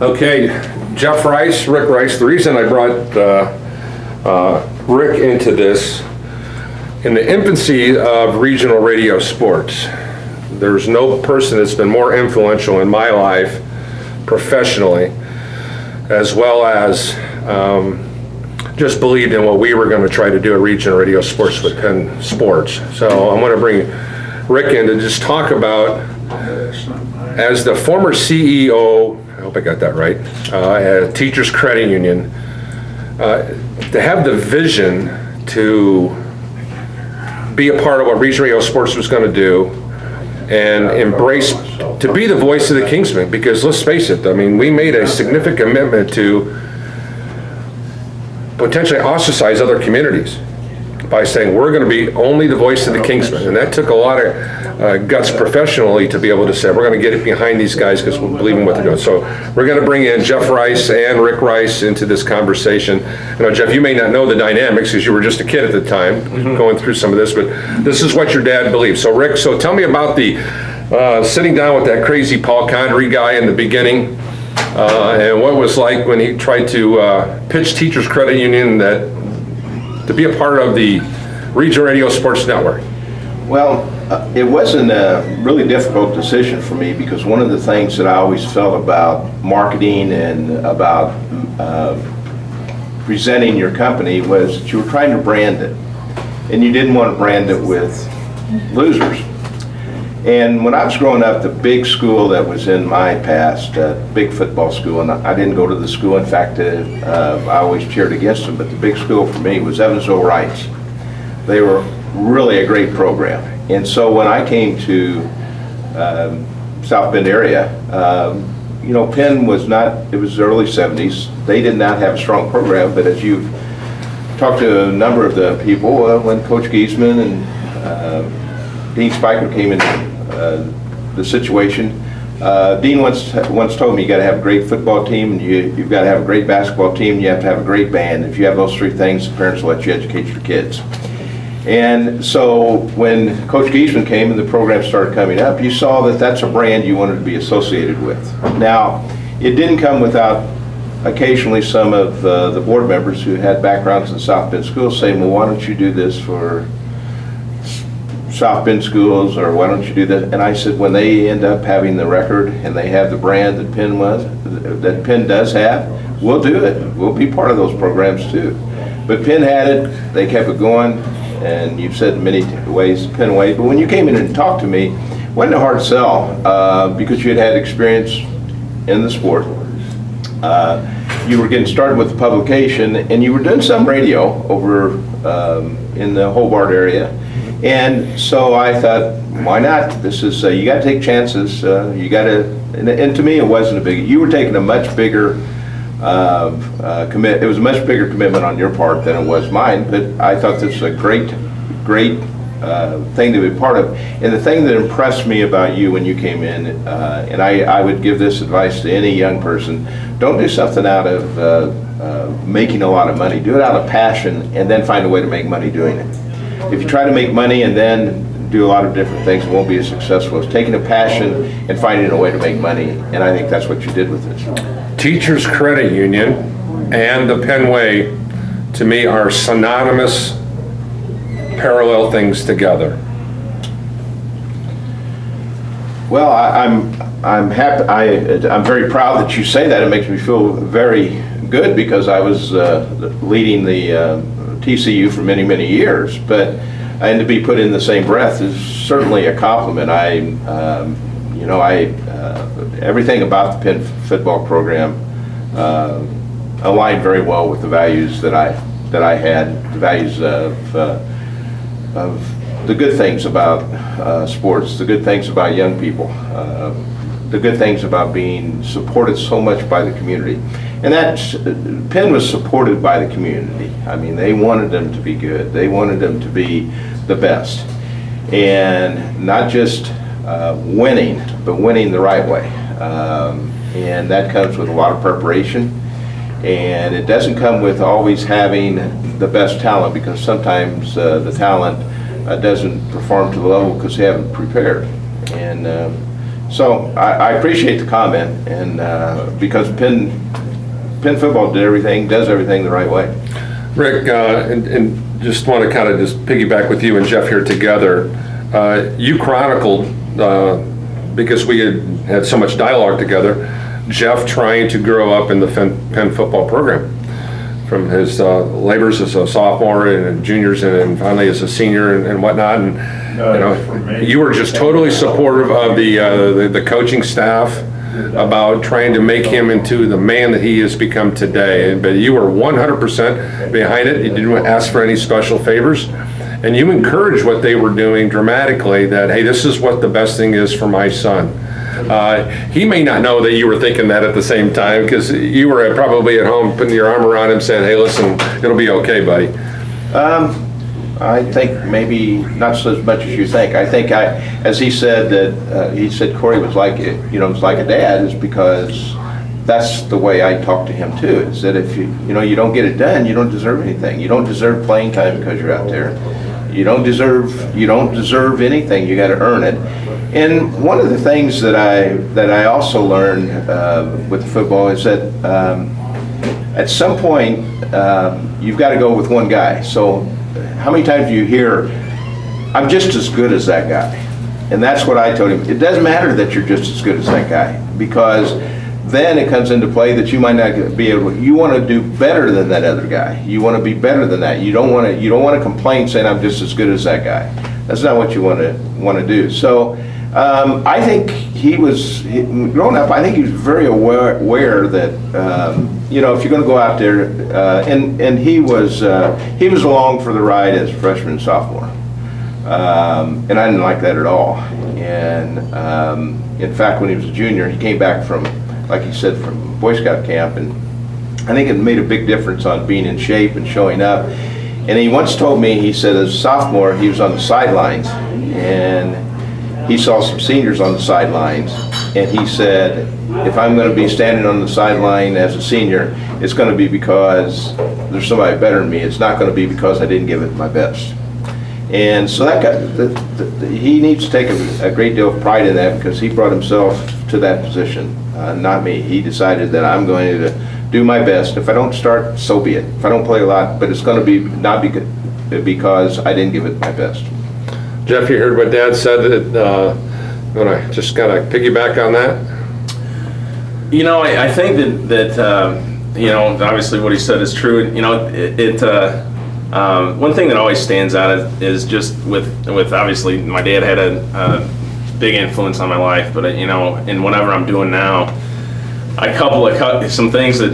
Okay, Jeff Rice, Rick Rice. The reason I brought Rick into this, in the infancy of regional radio sports, there's no person that's been more influential in my life professionally, as well as just believed in what we were going to try to do at regional radio sports with Penn Sports. So I'm going to bring Rick in to just talk about, as the former CEO, I hope I got that right, at Teachers Credit Union, to have the vision to be a part of what regional radio sports was going to do and embrace, to be the voice of the Kingsmen, because let's face it, I mean, we made a significant commitment to potentially ostracize other communities by saying we're going to be only the voice of the Kingsmen, and that took a lot of guts professionally to be able to say we're going to get it behind these guys because we believe in what they're doing. So we're going to bring in Jeff Rice and Rick Rice into this conversation. You know, Jeff, you may not know the dynamics because you were just a kid at the time going through some of this, but this is what your dad believed. So Rick, so tell me about the sitting down with that crazy Paul Condry guy in the beginning, and what it was like when he tried to pitch Teachers Credit Union that to be a part of the Regional Radio Sports Network. Well, it wasn't a really difficult decision for me, because one of the things that I always felt about marketing and about presenting your company was that you were trying to brand it, and you didn't want to brand it with losers. And when I was growing up, the big school that was in my past, big football school, and I didn't go to the school. In fact, I always cheered against them, but the big school for me was Evansville Rights. They were really a great program. And so when I came to South Bend area, you know, Penn was not, it was the early 70s. They did not have a strong program, but as you've talked to a number of the people, when Coach Giesman and Dean Spiker came into the situation, Dean once told me you got to have a great football team, and you've got to have a great basketball team, and you have to have a great band. If you have those three things, the parents will let you educate your kids. And so when Coach Giesman came and the program started coming up, you saw that that's a brand you wanted to be associated with. Now, it didn't come without occasionally some of the board members who had backgrounds in South Bend schools saying, well, why don't you do this for South Bend schools, or why don't you do that? And I said, when they end up having the record and they have the brand that Penn does have, we'll do it. We'll be part of those programs too. But Penn had it, they kept it going, and you've said in many ways, Penn way. But when you came in and talked to me, it wasn't a hard sell, because you had experience in the sport. You were getting started with the publication, and you were doing some radio over in the Hobart area. And so I thought, why not? This is, you got to take chances. You got to, and to me, it wasn't a big, you were taking a much bigger it was a much bigger commitment on your part than it was mine, but I thought this was a great thing to be part of. And the thing that impressed me about you when you came in, and I would give this advice to any young person, don't do something out of making a lot of money. Do it out of passion, and then find a way to make money doing it. If you try to make money and then do a lot of different things, it won't be as successful as taking a passion and finding a way to make money. And I think that's what you did with this. Teachers Credit Union and the Penn Way, to me, are synonymous, parallel things together. Well, I'm happy. I'm very proud that you say that. It makes me feel very good, because I was leading the TCU for many, many years. But and to be put in the same breath is certainly a compliment. Everything about the Penn football program aligned very well with the values that I had, the values of the good things about sports, the good things about young people, the good things about being supported so much by the community. And Penn was supported by the community. I mean, they wanted them to be good. They wanted them to be the best. And not just winning, but winning the right way. And that comes with a lot of preparation. And it doesn't come with always having the best talent, because sometimes the talent doesn't perform to the level because they haven't prepared. And So I appreciate the comment, and because Penn football does everything the right way. Rick, and just want to kind of just piggyback with you and Jeff here together. You chronicled, because we had so much dialogue together, Jeff trying to grow up in the Penn football program, from his labors as a sophomore and juniors and finally as a senior and whatnot. And you were just totally supportive of the coaching staff about trying to make him into the man that he has become today. But you were 100% behind it. You didn't ask for any special favors. And you encouraged what they were doing dramatically, that, hey, this is what the best thing is for my son. He may not know that you were thinking that at the same time, because you were probably at home putting your arm around him saying, hey, listen, it'll be okay, buddy. I think maybe not so much as you think. I think as he said that, he said Corey was like, it's like a dad, is because that's the way I talk to him too, is that if you don't get it done, you don't deserve anything. You don't deserve playing time because you're out there. You don't deserve anything. You got to earn it. And one of the things that I also learned with football is that at some point you've got to go with one guy. So how many times do you hear, I'm just as good as that guy? And that's what I told him. It doesn't matter that you're just as good as that guy, because then it comes into play that you might not be able to, you want to do better than that other guy. You want to be better than that. You don't want to complain saying I'm just as good as that guy. That's not what you want to do. So I think growing up, I think he was very aware that if you're going to go out there, and he was along for the ride as a freshman and sophomore, and I didn't like that at all. And in fact, when he was a junior, he came back from, like he said, from Boy Scout camp, and I think it made a big difference on being in shape and showing up. And he once told me, he said as a sophomore, he was on the sidelines, and he saw some seniors on the sidelines, and he said, if I'm going to be standing on the sideline as a senior, it's going to be because there's somebody better than me. It's not going to be because I didn't give it my best. And so he needs to take a great deal of pride in that, because he brought himself to that position, not me. He decided that I'm going to do my best. If I don't start, so be it. If I don't play a lot, but it's going to be not because I didn't give it my best. Jeff, you heard what Dad said. Want to just kind of piggyback on that? I think that obviously what he said is true. One thing that always stands out is just with obviously my dad had a big influence on my life, but and whatever I'm doing now, I couple some things that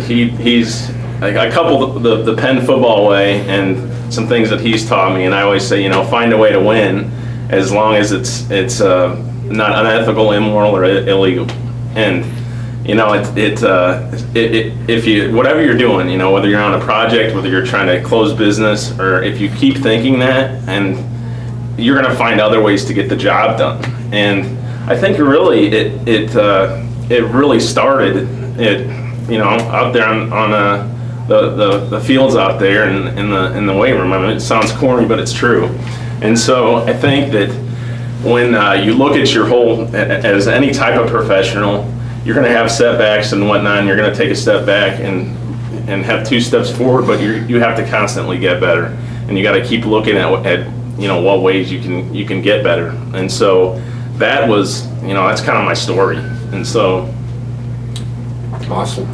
I couple the Penn football way and some things that he's taught me, and I always say, find a way to win, as long as it's not unethical, immoral, or illegal. And if you, whatever you're doing, whether you're on a project, whether you're trying to close business, or if you keep thinking that, and you're going to find other ways to get the job done. And I think really it really started out there on the fields out there in the weight room. I mean, it sounds corny, but it's true. And so I think that when you look at your whole, as any type of professional, you're going to have setbacks and whatnot, and you're going to take a step back and have 2 steps forward, but you have to constantly get better, and you got to keep looking at what ways you can get better. And so that was, that's kind of my story. And so Awesome.